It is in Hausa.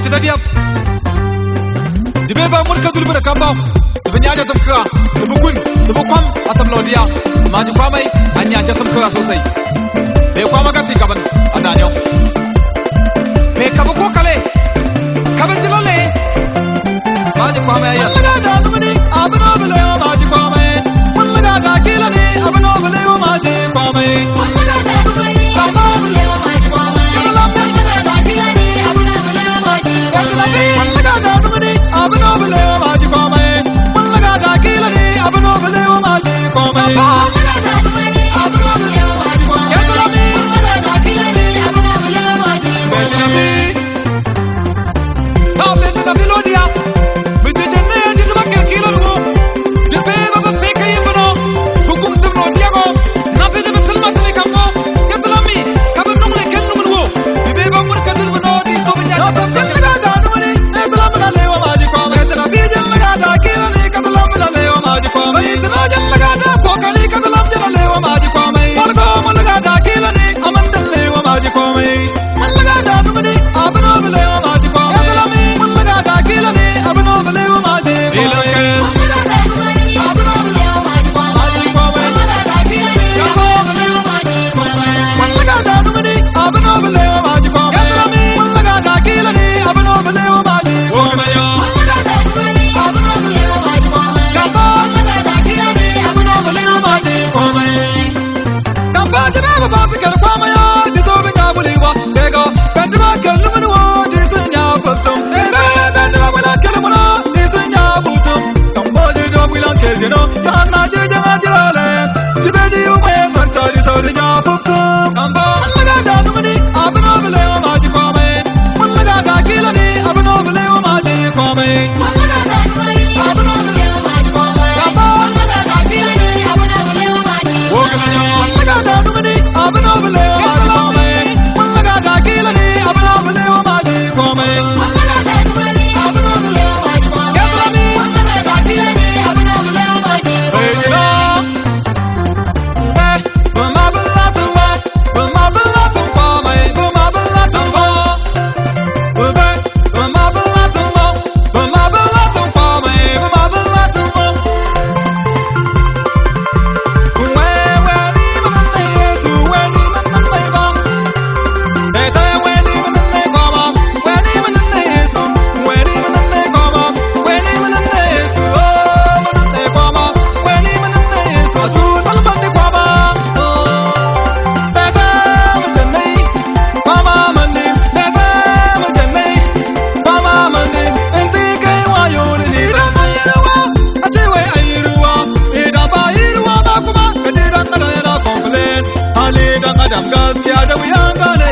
Tadadiap Dibeba murka dulbura kambao Dibanya tamka Dibukun Dibukwam atamlodia Maji kwamai anya tamka sosai Be kwama gati kaban adanyo Be kabuko kale Kabatilale Maji kwamai ya Laga da numani abano bele maji kwamai Laga da kilani abano bele maji kwamai Laga da numani abano bele maji kwamai Laga da kilani abano bele maji kwamai Laga da numani abano bele maji kwamai Laga da kilani abano bele maji kwamai Laga da numani abano bele maji kwamai Laga da kilani abano bele maji kwamai Ta bete da melodia Adam gaskiya da wuyan gane